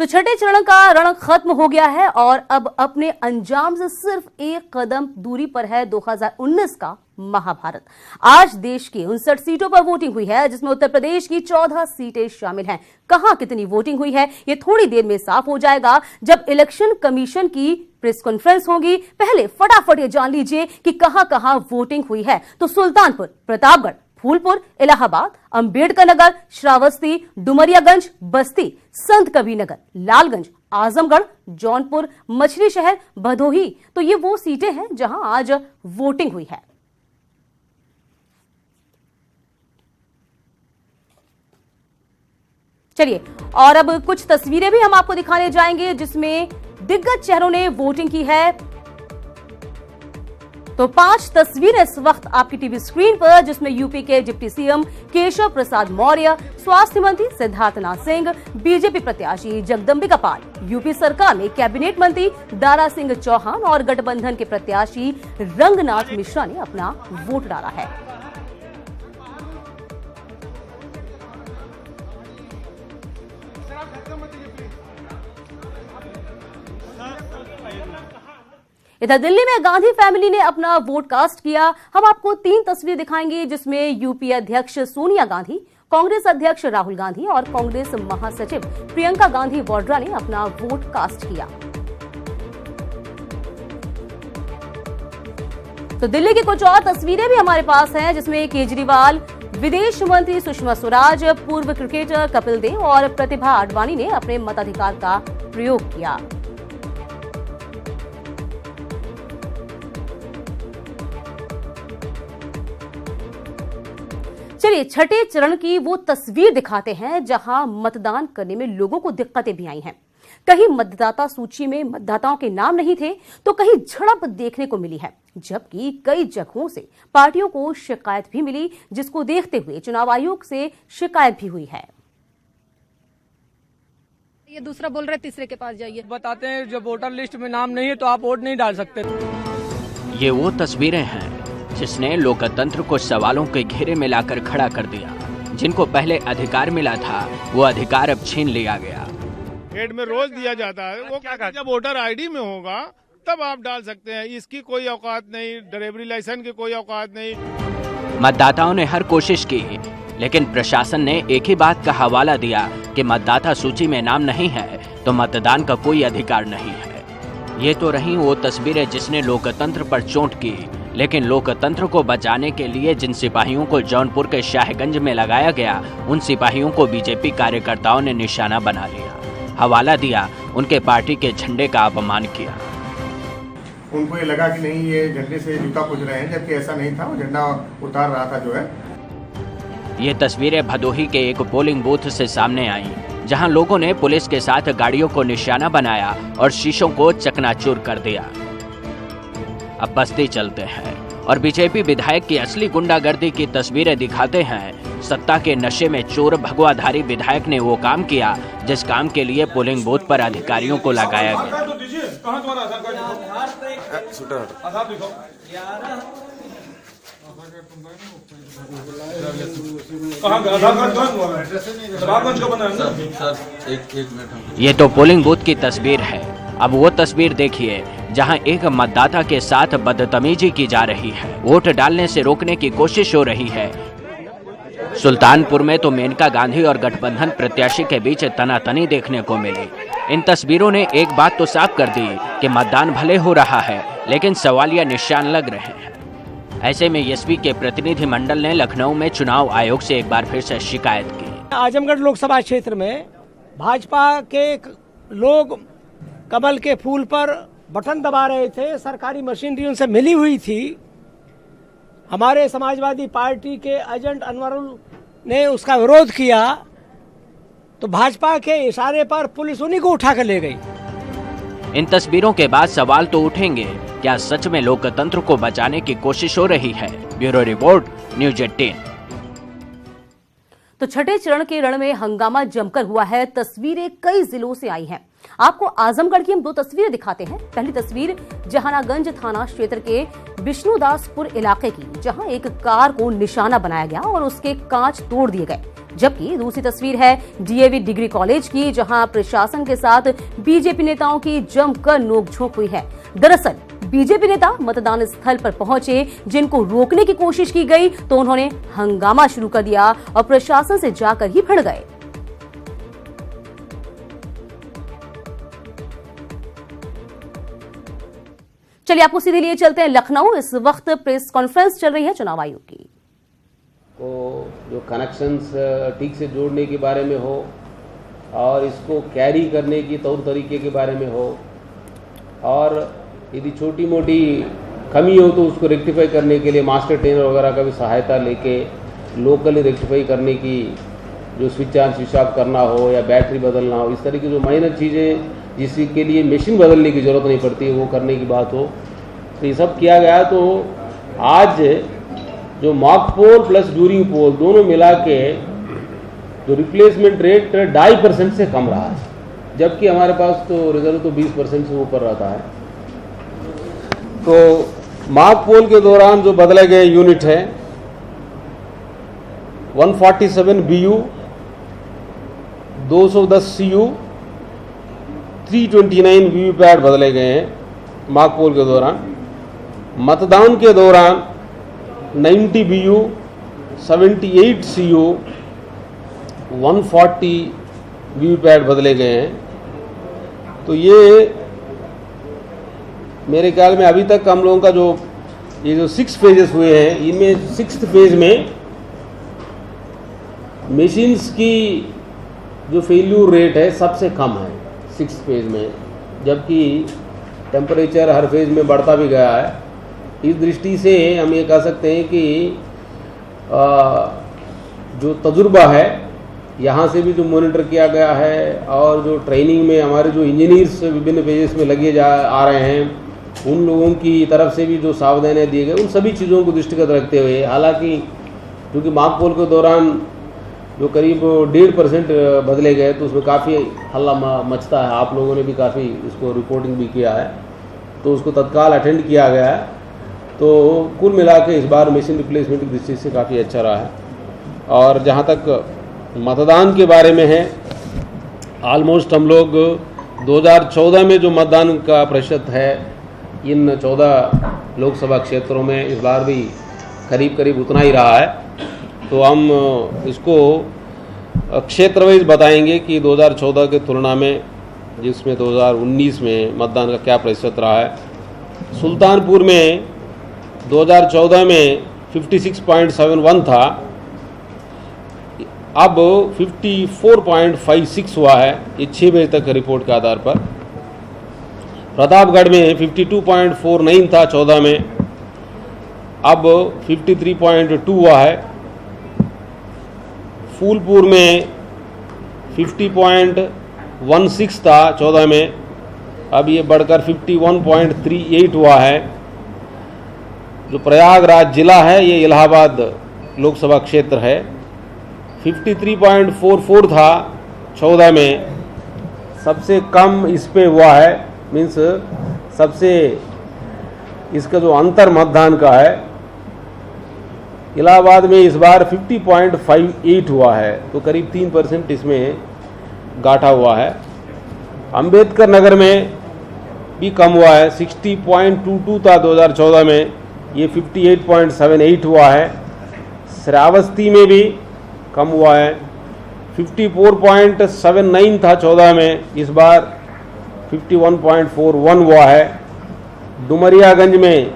तो छठे चरण का रण खत्म हो गया है और अब अपने अंजाम से सिर्फ एक कदम दूरी पर है 2019 का महाभारत। आज देश की 59 सीटों पर वोटिंग हुई है, जिसमें उत्तर प्रदेश की 14 सीटें शामिल हैं। कहां कितनी वोटिंग हुई है ये थोड़ी देर में साफ हो जाएगा जब इलेक्शन कमीशन की प्रेस कॉन्फ्रेंस होगी। पहले फटाफट ये जान लीजिए कि कहां कहां वोटिंग हुई है। तो सुल्तानपुर, प्रतापगढ़, फूलपुर, इलाहाबाद, अंबेडकर नगर, श्रावस्ती, डुमरियागंज, बस्ती, संत कबीरनगर, लालगंज, आजमगढ़, जौनपुर, मछली शहर, भदोही, तो ये वो सीटें हैं जहां आज वोटिंग हुई है। चलिए, और अब कुछ तस्वीरें भी हम आपको दिखाने जाएंगे जिसमें दिग्गज चेहरों ने वोटिंग की है। तो 5 तस्वीरें इस वक्त आपकी टीवी स्क्रीन पर, जिसमें यूपी के डिप्टी सीएम केशव प्रसाद मौर्य, स्वास्थ्य मंत्री सिद्धार्थनाथ सिंह, बीजेपी प्रत्याशी जगदंबिका पाल, यूपी सरकार में कैबिनेट मंत्री दारा सिंह चौहान और गठबंधन के प्रत्याशी रंगनाथ मिश्रा ने अपना वोट डाला है। इधर दिल्ली में गांधी फैमिली ने अपना वोट कास्ट किया। हम आपको 3 तस्वीर दिखाएंगे जिसमें यूपी अध्यक्ष सोनिया गांधी, कांग्रेस अध्यक्ष राहुल गांधी और कांग्रेस महासचिव प्रियंका गांधी वाड्रा ने अपना वोट कास्ट किया। तो दिल्ली की कुछ और तस्वीरें भी हमारे पास हैं जिसमें केजरीवाल, विदेश मंत्री सुषमा स्वराज, पूर्व क्रिकेटर कपिल देव और प्रतिभा आडवाणी ने अपने मताधिकार का प्रयोग किया। चलिए, छठे चरण की वो तस्वीर दिखाते हैं जहां मतदान करने में लोगों को दिक्कतें भी आई हैं। कहीं मतदाता सूची में मतदाताओं के नाम नहीं थे तो कहीं झड़प देखने को मिली है, जबकि कई जगहों से पार्टियों को शिकायत भी मिली, जिसको देखते हुए चुनाव आयोग से शिकायत भी हुई है। ये दूसरा बोल रहे तीसरे के पास जाइए, बताते हैं जब वोटर लिस्ट में नाम नहीं है तो आप वोट नहीं डाल सकते। ये वो तस्वीरें हैं जिसने लोकतंत्र को सवालों के घेरे में लाकर खड़ा कर दिया। जिनको पहले अधिकार मिला था वो अधिकार अब छीन लिया गया। एड में रोज दिया जाता है, वो क्या जब वोटर आईडी में होगा तब आप डाल सकते हैं। इसकी कोई औकात नहीं, ड्राइवरी लाइसेंस की कोई औकात नहीं। मतदाताओं ने हर कोशिश की, लेकिन प्रशासन ने एक ही बात का हवाला दिया कि मतदाता सूची में नाम नहीं है तो मतदान का कोई अधिकार नहीं है। ये तो रही वो तस्वीरें जिसने लोकतंत्र पर चोट की, लेकिन लोकतंत्र को बचाने के लिए जिन सिपाहियों को जौनपुर के शाहगंज में लगाया गया, उन सिपाहियों को बीजेपी कार्यकर्ताओं ने निशाना बना लिया, हवाला दिया, उनके पार्टी के झंडे का अपमान किया। उनको ये लगा कि नहीं ये झंडे से जूता पूज रहे हैं, जबकि ऐसा नहीं था। वो झंडा उतार रहा था जो है। ये तस्वीरें भदोही के एक पोलिंग बूथ से सामने आई, जहां लोगों ने पुलिस के साथ गाड़ियों को निशाना बनाया और शीशों को चकनाचूर कर दिया। अब बस्ती चलते हैं और बीजेपी विधायक की असली गुंडागर्दी की तस्वीरें दिखाते हैं। सत्ता के नशे में चोर भगवाधारी विधायक ने वो काम किया जिस काम के लिए पोलिंग बूथ पर अधिकारियों को लगाया गया। ये तो पोलिंग बूथ की तस्वीर है। अब वो तस्वीर देखिए जहां एक मतदाता के साथ बदतमीजी की जा रही है, वोट डालने से रोकने की कोशिश हो रही है। सुल्तानपुर में तो मेनका गांधी और गठबंधन प्रत्याशी के बीच तनातनी देखने को मिली। इन तस्वीरों ने एक बात तो साफ कर दी कि मतदान भले हो रहा है, लेकिन सवालिया निशान लग रहे हैं। ऐसे में एसपी के प्रतिनिधि मंडल ने लखनऊ में चुनाव आयोग से एक बार फिर से शिकायत की। आजमगढ़ लोकसभा क्षेत्र में भाजपा के लोग कमल के फूल पर बटन दबा रहे थे, सरकारी मशीनरी उनसे मिली हुई थी। हमारे समाजवादी पार्टी के एजेंट अनवरुल ने उसका विरोध किया तो भाजपा के इशारे पर पुलिस उन्हीं को उठाकर ले गई। इन तस्वीरों के बाद सवाल तो उठेंगे, क्या सच में लोकतंत्र को बचाने की कोशिश हो रही है? Bureau report, news 18। तो छठे चरण के रण में हंगामा जमकर हुआ है। तस्वीरें कई जिलों से आई हैं। आपको आजमगढ़ की हम 2 तस्वीरें दिखाते हैं। पहली तस्वीर जहानागंज थाना क्षेत्र के विष्णुदासपुर इलाके की, जहां एक कार को निशाना बनाया गया और उसके कांच तोड़ दिए गए। जबकि दूसरी तस्वीर है डीएवी डिग्री कॉलेज की, जहां प्रशासन के साथ बीजेपी नेताओं की जमकर नोकझोंक हुई है। दरअसल बीजेपी नेता मतदान स्थल पर पहुंचे, जिनको रोकने की कोशिश की गई तो उन्होंने हंगामा शुरू कर दिया और प्रशासन से जाकर ही भिड़ गए। चलिए आपको सीधे लिए चलते हैं लखनऊ। इस वक्त प्रेस कॉन्फ्रेंस चल रही है चुनाव आयोग की। को जो कनेक्शंस ठीक से जोड़ने के बारे में हो और इसको कैरी करने की तौर तरीके के बारे में हो, और यदि छोटी मोटी कमी हो तो उसको रेक्टिफाई करने के लिए मास्टर ट्रेनर वगैरह का भी सहायता लेके लोकली रेक्टिफाई करने की, जो स्विच ऑन स्विच ऑफ करना हो या बैटरी बदलना हो, इस तरह की जो माइनर चीज़ें जिसके लिए मशीन बदलने की ज़रूरत नहीं पड़ती है वो करने की बात हो, तो ये सब किया गया। तो आज जो मॉक पोल प्लस ड्यूरिंग पोल दोनों मिला के जो रिप्लेसमेंट रेट 2.5% से कम रहा है, जबकि हमारे पास तो रिजर्व तो 20% से ऊपर रहता है। तो मॉक पोल के दौरान जो बदले गए यूनिट है 147 BU, 210 CU, 329 वीवीपैट बदले गए हैं मॉक पोल के दौरान। मतदान के दौरान 90 BU, 78 CU, 140 वीवीपैट बदले गए हैं। तो ये मेरे ख्याल में अभी तक हम लोगों का जो ये जो 6 फेजेस हुए हैं, इनमें 6th फेज में मशीन्स की जो फेल्यूर रेट है सबसे कम है 6th फेज में, जबकि टेम्परेचर हर फेज में बढ़ता भी गया है। इस दृष्टि से हम ये कह सकते हैं कि जो तजुर्बा है यहाँ से भी जो मॉनिटर किया गया है, और जो ट्रेनिंग में हमारे जो इंजीनियर्स विभिन्न फेजेस में लगे आ रहे हैं, उन लोगों की तरफ से भी जो सावधानियाँ दिए गए, उन सभी चीज़ों को दृष्टिगत रखते हुए, हालांकि क्योंकि मॉक पोल के दौरान जो करीब 1.5% बदले गए तो उसमें काफ़ी हल्ला मचता है। आप लोगों ने भी काफ़ी इसको रिपोर्टिंग भी किया है, तो उसको तत्काल अटेंड किया गया है। तो कुल मिला के इस बार मशीन रिप्लेसमेंट की दृष्टि से काफ़ी अच्छा रहा है। और जहाँ तक मतदान के बारे में है, ऑलमोस्ट हम लोग 2014 में जो मतदान का प्रतिशत है इन 14 लोकसभा क्षेत्रों में, इस बार भी करीब करीब उतना ही रहा है। तो हम इसको क्षेत्र वाइज बताएंगे कि 2014 के तुलना में, जिसमें 2019 में मतदान का क्या प्रतिशत रहा है। सुल्तानपुर में 2014 में 56.71 था, अब 54.56 हुआ है, ये 6 बजे तक रिपोर्ट के आधार पर। प्रतापगढ़ में 52.49 था 14 में, अब 53.2 हुआ है। फूलपुर में 50.16 था 14 में, अब ये बढ़कर 51.38 हुआ है। जो प्रयागराज जिला है, ये इलाहाबाद लोकसभा क्षेत्र है, 53.44 था 14 में, सबसे कम इस पे हुआ है, मीन्स सबसे इसका जो अंतर मतदान का है, इलाहाबाद में इस बार 50.58 हुआ है, तो करीब 3% इसमें गाठा हुआ है। अंबेडकर नगर में भी कम हुआ है, 60.22 था 2014 में, ये 58.78 हुआ है। श्रावस्ती में भी कम हुआ है, 54.79 था 14 में, इस बार 51.41 हुआ है। डुमरियागंज में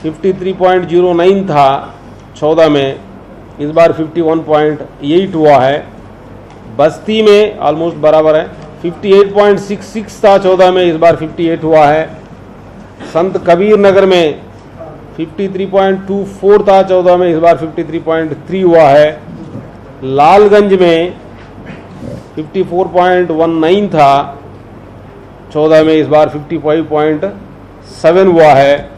53.09 था 14 में, इस बार 51.8 हुआ है। बस्ती में ऑलमोस्ट बराबर है, 58.66 था 14 में, इस बार 58 हुआ है। संत कबीर नगर में 53.24 था 14 में, इस बार 53.3 हुआ है। लालगंज में 54.19 था 14 में, इस बार 55.7 हुआ है।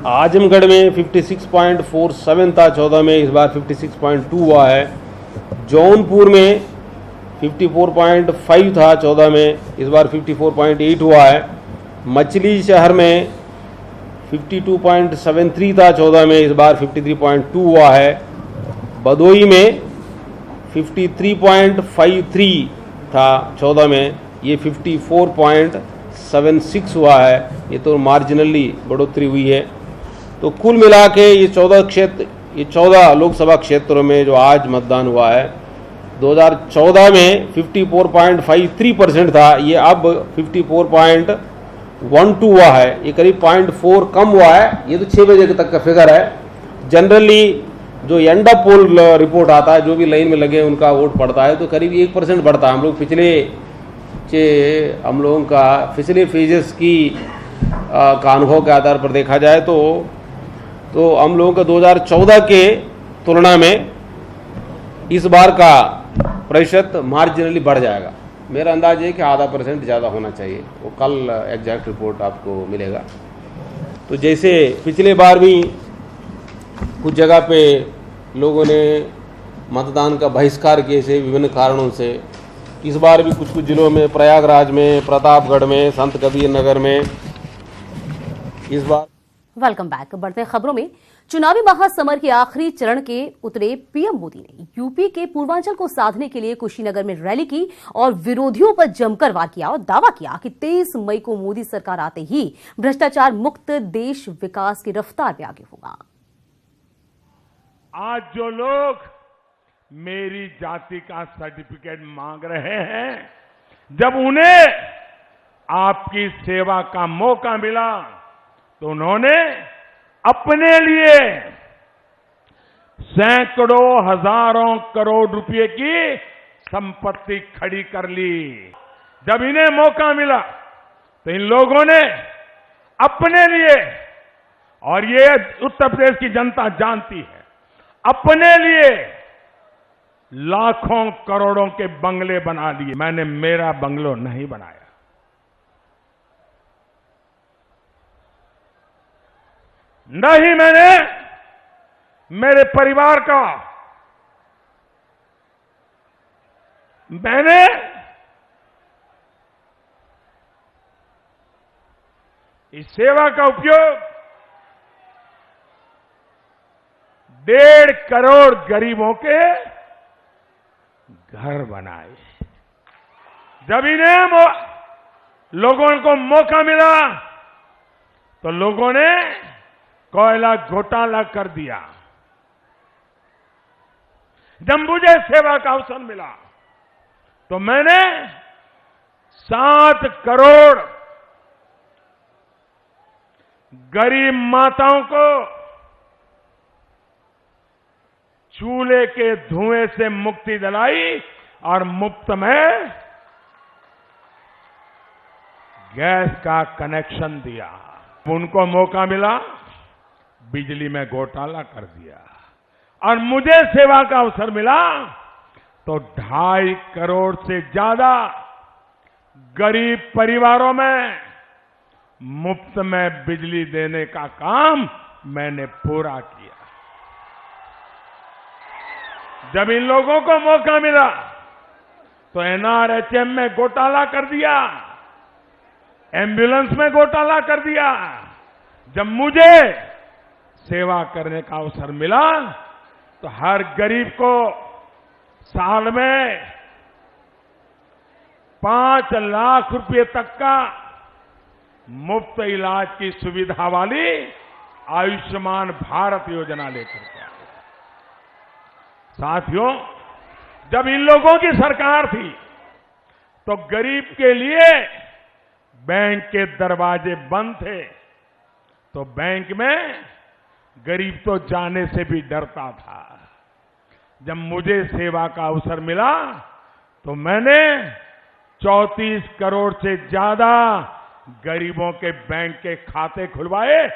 आजमगढ़ में 56.47 था 14 में, इस बार 56.2 हुआ है। जौनपुर में 54.5 था 14 में, इस बार 54.8 हुआ है। मछली शहर में 52.73 था 14 में, इस बार 53.2 हुआ है। भदोई में 53.53 था 14 में, ये 54.76 हुआ है। ये तो मार्जिनली बढ़ोतरी हुई है। तो कुल मिला के ये 14 लोकसभा क्षेत्रों में जो आज मतदान हुआ है, 2014 में 54.53% था, ये अब 54.12 हुआ है। ये करीब 0.4 कम हुआ है। ये तो 6 बजे तक का फिगर है। जनरली जो एंड ऑफ पोल रिपोर्ट आता है, जो भी लाइन में लगे उनका वोट पड़ता है, तो करीब 1% बढ़ता है। हम लोगों का पिछले फेजेस का अनुभव के आधार पर देखा जाए तो हम लोगों का 2014 के तुलना में इस बार का प्रतिशत मार्जिनली बढ़ जाएगा। मेरा अंदाज है कि % ज़्यादा होना चाहिए। वो कल एग्जैक्ट रिपोर्ट आपको मिलेगा। तो जैसे पिछले बार भी कुछ जगह पे लोगों ने मतदान का बहिष्कार किए थे विभिन्न कारणों से, इस बार भी कुछ जिलों में, प्रयागराज में, प्रतापगढ़ में, संत कबीर नगर में इस बार। Welcome back. बढ़ते खबरों में, चुनावी महासमर के आखिरी चरण के उतरे पीएम मोदी ने यूपी के पूर्वांचल को साधने के लिए कुशीनगर में रैली की और विरोधियों पर जमकर वार किया और दावा किया कि 23 मई को मोदी सरकार आते ही भ्रष्टाचार मुक्त देश विकास की रफ्तार में आगे होगा। आज जो लोग मेरी जाति का सर्टिफिकेट मांग रहे हैं, जब उन्हें आपकी सेवा का मौका मिला तो उन्होंने अपने लिए सैकड़ों हजारों करोड़ रुपए की संपत्ति खड़ी कर ली। जब इन्हें मौका मिला तो इन लोगों ने अपने लिए, और ये उत्तर प्रदेश की जनता जानती है, अपने लिए लाखों करोड़ों के बंगले बना लिए। मैंने मेरा बंगलो नहीं बनाया। नहीं मैंने मेरे परिवार का, मैंने इस सेवा का उपयोग 1.5 करोड़ गरीबों के घर बनाए। जब इन्हें लोगों को मौका मिला तो लोगों ने कोयला घोटाला कर दिया। जब मुझे सेवा का अवसर मिला तो मैंने 7 करोड़ गरीब माताओं को चूल्हे के धुएं से मुक्ति दिलाई और मुफ्त में गैस का कनेक्शन दिया। उनको मौका मिला, बिजली में घोटाला कर दिया। और मुझे सेवा का अवसर मिला तो 2.5 करोड़ से ज्यादा गरीब परिवारों में मुफ्त में बिजली देने का काम मैंने पूरा किया। जब इन लोगों को मौका मिला तो एनआरएचएम में घोटाला कर दिया, एम्बुलेंस में घोटाला कर दिया। जब मुझे सेवा करने का अवसर मिला तो हर गरीब को साल में 5 लाख रुपए तक का मुफ्त इलाज की सुविधा वाली आयुष्मान भारत योजना लेकर के आए। साथियों, जब इन लोगों की सरकार थी तो गरीब के लिए बैंक के दरवाजे बंद थे, तो बैंक में गरीब तो जाने से भी डरता था। जब मुझे सेवा का अवसर मिला तो मैंने 34 करोड़ से ज्यादा गरीबों के बैंक के खाते खुलवाए,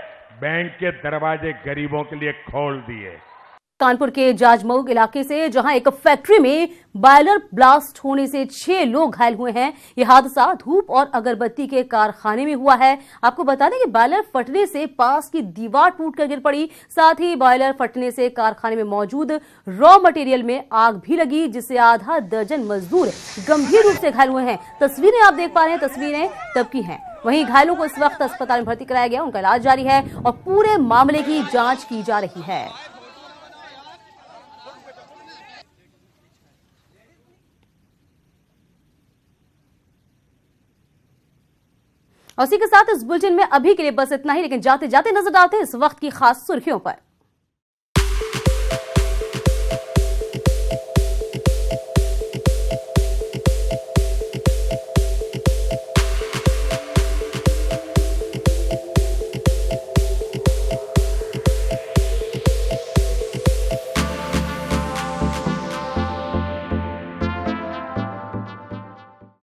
बैंक के दरवाजे गरीबों के लिए खोल दिए। कानपुर के जाजमऊ इलाके से जहां एक फैक्ट्री में बॉयलर ब्लास्ट होने से 6 लोग घायल हुए हैं। यह हादसा धूप और अगरबत्ती के कारखाने में हुआ है। आपको बता दें कि बॉयलर फटने से पास की दीवार टूटकर गिर पड़ी। साथ ही बॉयलर फटने से कारखाने में मौजूद रॉ मटेरियल में आग भी लगी, जिससे आधा दर्जन मजदूर गंभीर रूप से घायल हुए हैं। तस्वीरें आप देख पा रहे हैं, तस्वीरें तब की हैं। वहीं घायलों को इस वक्त अस्पताल में भर्ती कराया गया, उनका इलाज जारी है और पूरे मामले की जांच की जा रही है। और इसी के साथ इस बुलेटिन में अभी के लिए बस इतना ही, लेकिन जाते जाते नजर डालते हैं इस वक्त की खास सुर्खियों पर।